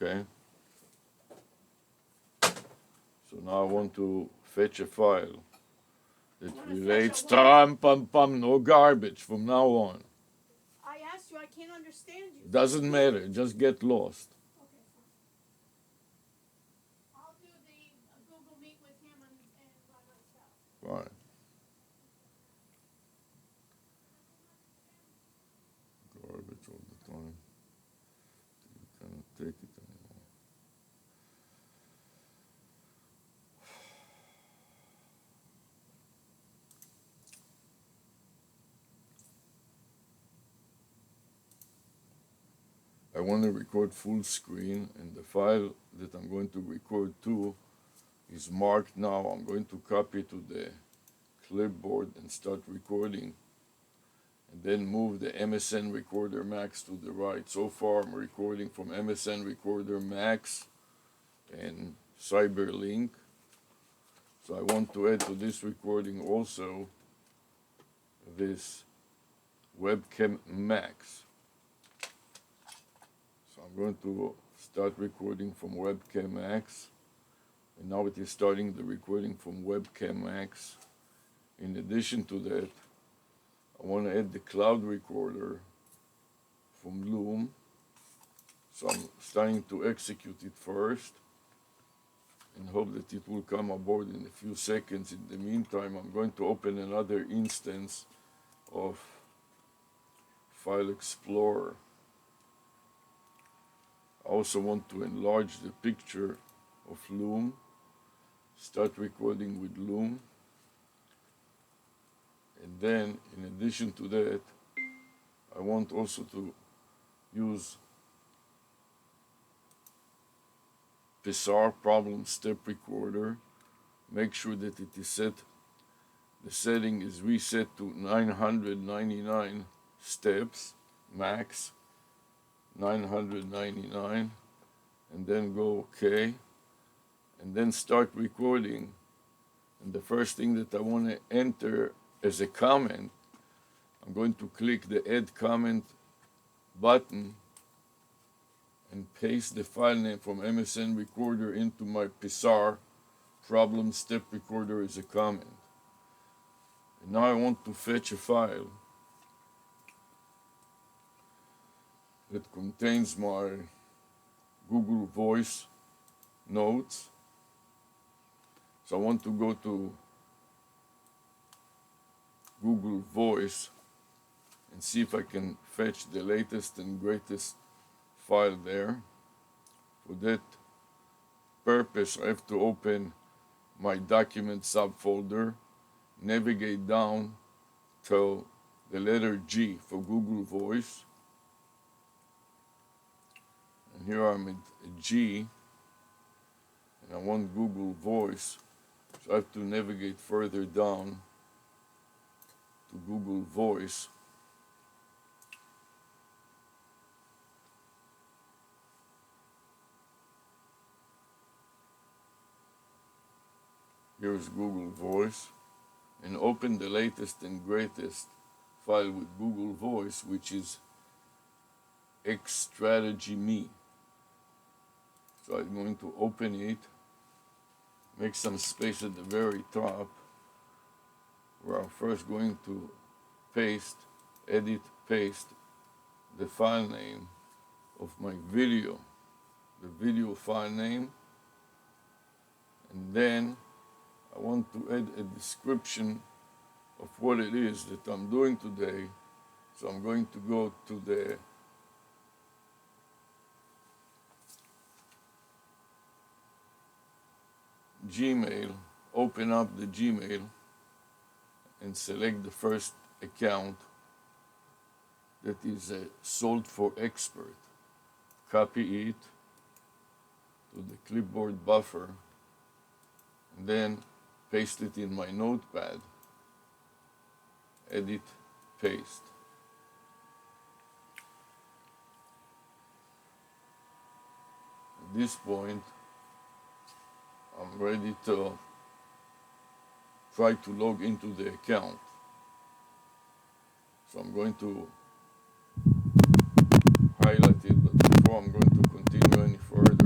Okay. So now I want to fetch a file that relates no garbage from now on. I asked you, I can't understand you. Doesn't matter, just get lost. Okay, fine. I'll do the Google Meet with him and by myself. Fine. Garbage all the time. You cannot take it anymore. I want to record full screen, and the file that I'm going to record to is marked now. I'm going to copy to the clipboard and start recording, and then move the MSN Recorder Max to the right. So far I'm recording from MSN Recorder Max and Cyberlink. So I want to add to this recording also this Webcam Max. So I'm going to start recording from Webcam Max, and now it is starting the recording from Webcam Max. In addition to that, I want to add the cloud recorder from Loom. So I'm starting to execute it first and hope that it will come aboard in a few seconds. In the meantime, I'm going to open another instance of File Explorer. I also want to enlarge the picture of Loom. Start recording with Loom. And then, in addition to that, I want also to use Pixar Problem Step Recorder. Make sure that it is set, the setting is reset to 999 steps, max, 999, and then go OK, and then start recording. And the first thing that I want to enter as a comment, I'm going to click the Add Comment button and paste the file name from MSN Recorder into my Pixar Problem Step Recorder as a comment. And now I want to fetch a file that contains my Google Voice notes. So I want to go to Google Voice and see if I can fetch the latest and greatest file there. For that purpose, I have to open my document subfolder, navigate down to the letter G for Google Voice. And here I'm at G, and I want Google Voice, so I have to navigate further down to Google Voice. Here's Google Voice, and open the latest and greatest file with Google Voice, which is X-Strategy Me. So I'm going to open it, make some space at the very top, where I'm first going to paste, edit, paste the file name of my video, the video file name, and then I want to add a description of what it is that I'm doing today. So I'm going to go to the Gmail, open up the Gmail, and select the first account that is sold for expert. Copy it to the clipboard buffer, and then paste it in my notepad. Edit, paste. At this point, I'm ready to try to log into the account. So I'm going to highlight it, but before I'm going to continue any further,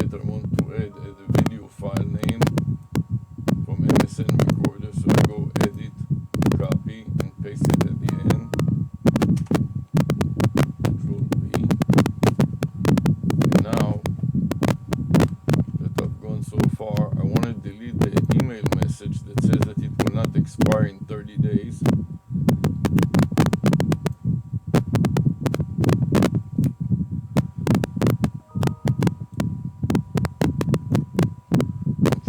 that I want to add a video file name from MSN Recorder. So I go edit, copy, and paste it at the end. Control V. And now that I've gone so far, I want to delete the email message that says that it will not expire in 30 days.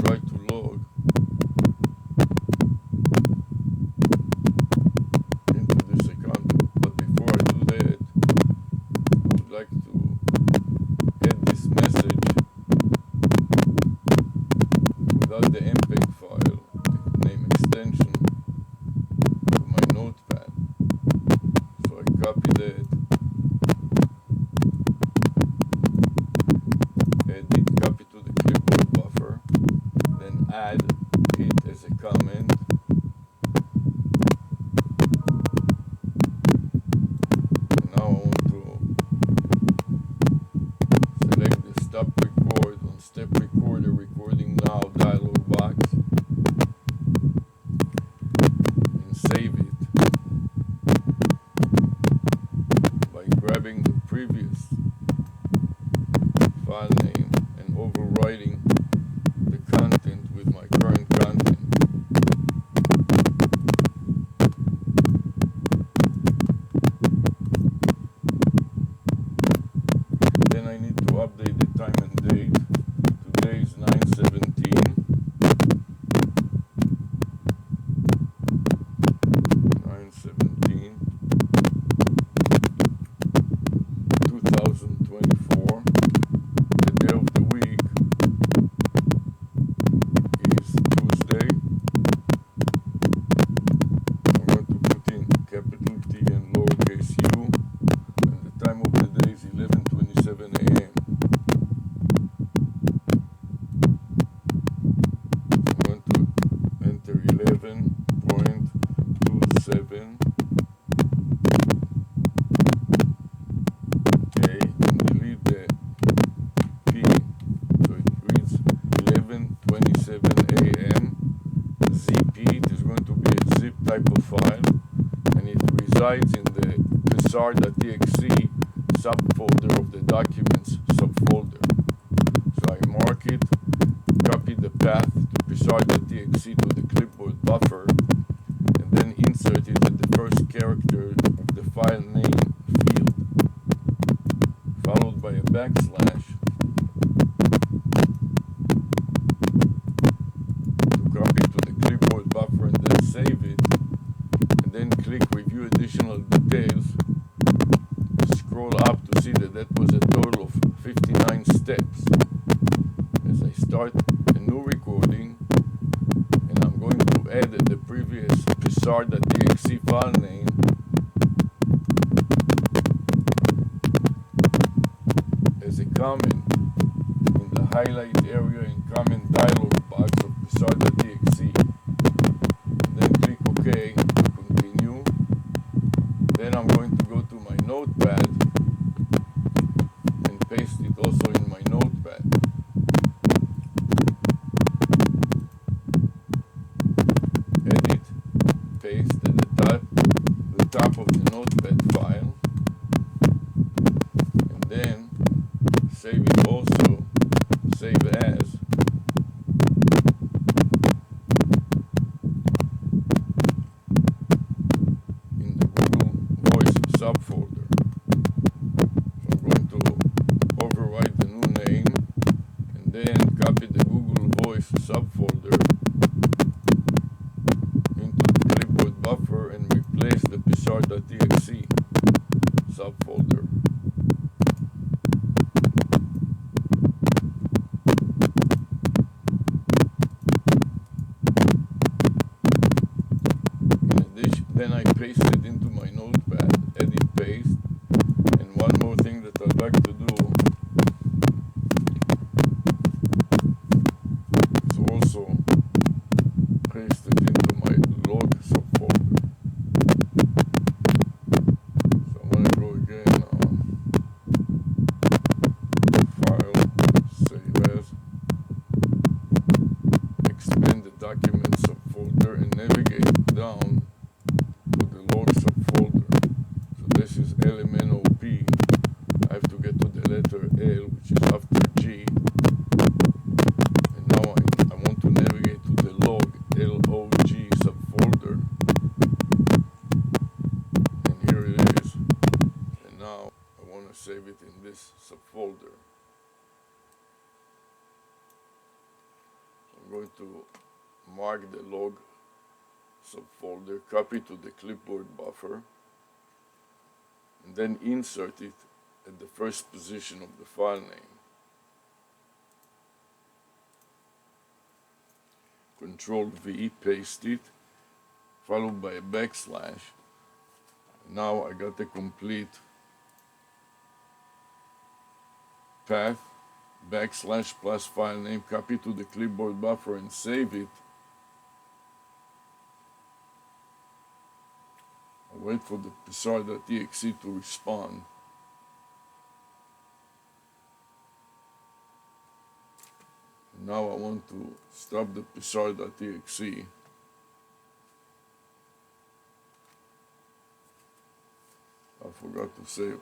Try to log into this account, but before I do that, I would like to add this message without the MPEG file, the name extension, to my notepad. So I copy that, edit, copy to the clipboard buffer, then add it as a comment. And now I want to select the stop record on step recorder, recording now dialog box, and save it by grabbing the previous file name and overwriting the content with my current content. Then I need to update the time and date. Today is 9/17. 9/17, 2024. The day of the week is Tuesday. I'm going to put in capital T and lowercase u, and the time of the day is 11:27 a.m. I'm going to enter 11.27 A and delete the P, so it reads 11:27 a.m. ZP. It is going to be a zip type of file, and it resides in the psar.txt subfolder of the documents subfolder. So I mark it, copy the path to psar.txt to the clipboard buffer, and then insert it at the first character of the file name field, followed by a backslash to copy to the clipboard buffer and then save it, and then click review additional details. Scroll up to see that was a total of 59 steps. As I start a new recording, and I'm going to add the previous psar.txt file name, as a comment in the highlight area in comment dialog box of psar.txt. Then click OK to continue. Then I'm going to go to my notepad and paste it also in my notepad. Edit, paste at the top of the notepad file, and then save it also, save as, in the Google Voice subfolder. So I'm going to overwrite the new name and then copy the Google Voice subfolder into the clipboard buffer and replace the psar.txt subfolder. Then I paste it into my notepad, edit, paste, and one more thing that I'd like to do is also paste it into my log subfolder. So I'm going to go again, file, save down to the log subfolder. So this is LMNOP. I have to get to the letter L, which is after G. And now I want to navigate to the log LOG subfolder. And here it is. And now I want to save it in this subfolder. So I'm going to mark the log subfolder, copy to the clipboard buffer, and then insert it at the first position of the file name. Control V, paste it, followed by a backslash. Now I got the complete path, backslash plus file name, copy to the clipboard buffer and save it. I'll wait for the psr.exe to respond. Now I want to stop the psr.exe. I forgot to save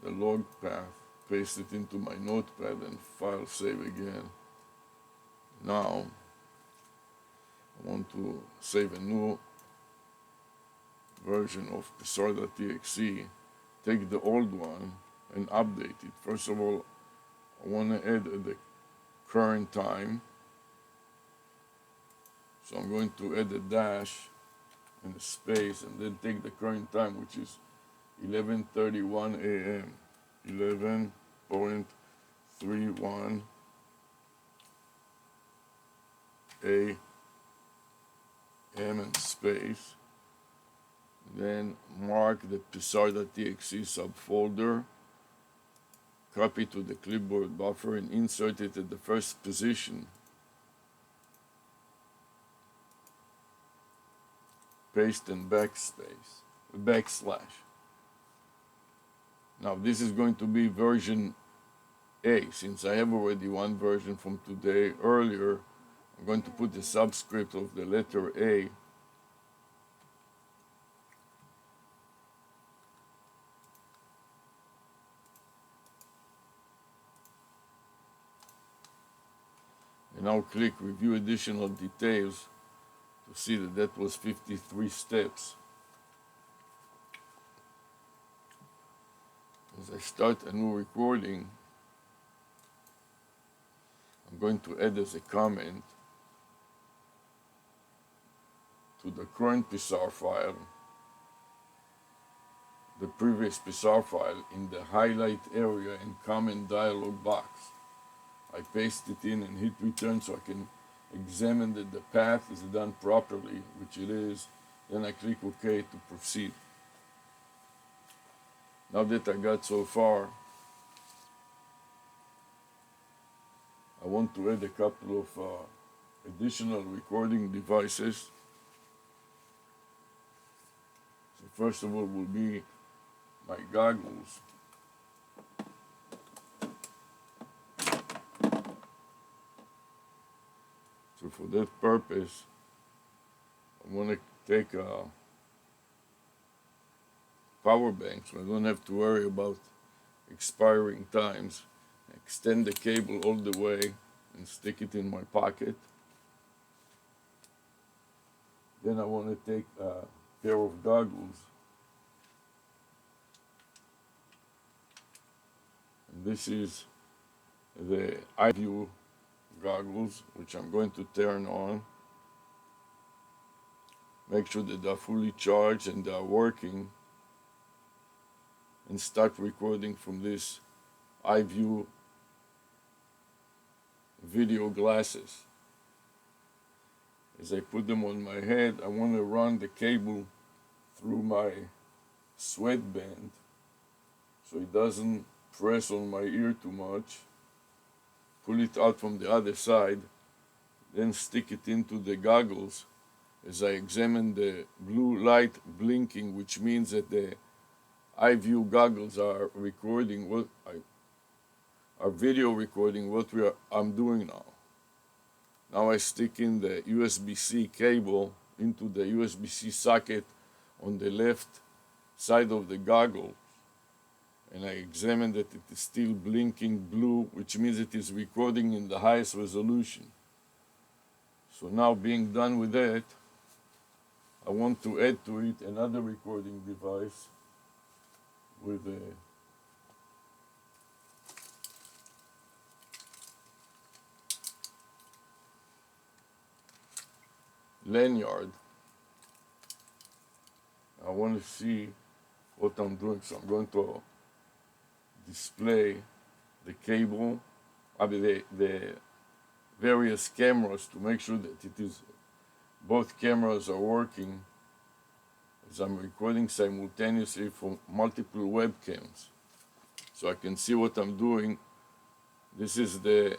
the log path, paste it into my notepad and file save again. Now I want to save a new version of psr.exe, take the old one and update it. First of all, I want to add the current time. So I'm going to add a dash and a space and then take the current time, which is 11:31 a.m. 11.31 a.m. and space. Then mark the psr.exe subfolder, copy to the clipboard buffer and insert it at the first position. Paste and backslash. Now this is going to be version A. Since I have already one version from today earlier, I'm going to put the subscript of the letter A. And now click Review Additional Details to see that that was 53 steps. As I start a new recording, I'm going to add as a comment to the current PSR file the previous PSR file in the highlight area and comment dialog box. I paste it in and hit return so I can examine that the path is done properly, which it is. Then I click OK to proceed. Now that I got so far, I want to add a couple of additional recording devices. So first of all will be my goggles. So for that purpose, I want to take a power bank so I don't have to worry about expiring times. Extend the cable all the way and stick it in my pocket. Then I want to take a pair of goggles. And this is the iView goggles, which I'm going to turn on. Make sure that they're fully charged and they're working. And start recording from this iView video glasses. As I put them on my head, I want to run the cable through my sweatband so it doesn't press on my ear too much. Pull it out from the other side, then stick it into the goggles as I examine the blue light blinking, which means that the iView goggles are recording are video recording what I'm doing now. Now I stick in the USB-C cable into the USB-C socket on the left side of the goggle, and I examine that it is still blinking blue, which means it is recording in the highest resolution. So now, being done with that, I want to add to it another recording device with a lanyard. I want to see what I'm doing, so I'm going to display the cable, the various cameras, to make sure that both cameras are working as I'm recording simultaneously from multiple webcams, so I can see what I'm doing. This is the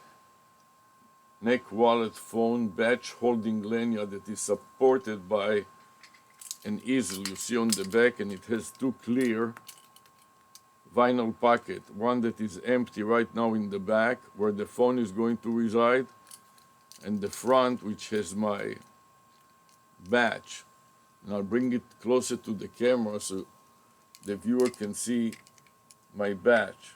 neck wallet phone batch holding lanyard that is supported by an easel you see on the back, and it has two clear vinyl pockets, one that is empty right now in the back where the phone is going to reside, and the front which has my batch. And I'll bring it closer to the camera so the viewer can see my batch.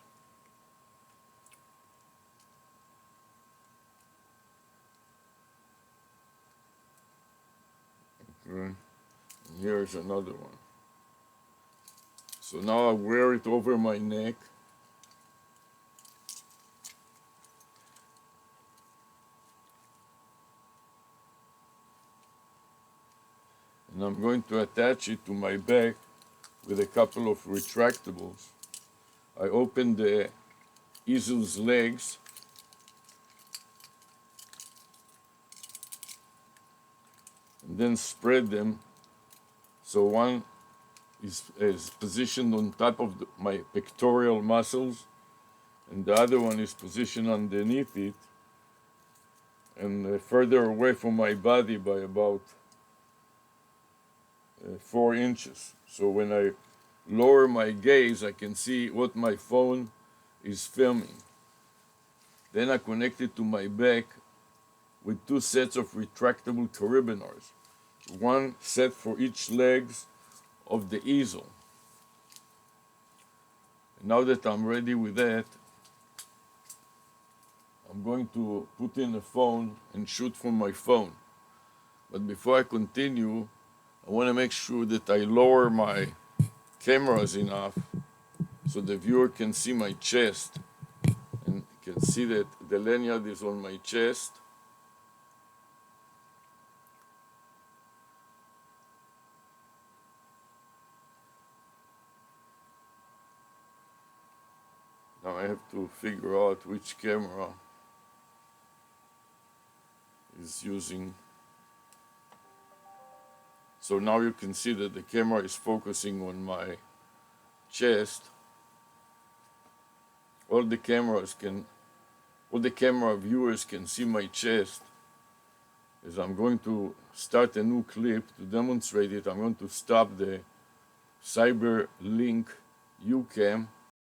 Okay. And here's another one. So now I wear it over my neck. And I'm going to attach it to my back with a couple of retractables. I open the easel's legs and then spread them so one is positioned on top of my pectoral muscles, and the other one is positioned underneath it and further away from my body by about 4 inches. So when I lower my gaze, I can see what my phone is filming. Then I connect it to my back with 2 sets of retractable carabiners, one set for each legs of the easel. Now that I'm ready with that, I'm going to put in the phone and shoot from my phone. But before I continue, I want to make sure that I lower my cameras enough so the viewer can see my chest and can see that the lanyard is on my chest. Now I have to figure out which camera is using. So now you can see that the camera is focusing on my chest. All the camera viewers can see my chest. As I'm going to start a new clip to demonstrate it, I'm going to stop the CyberLink UCam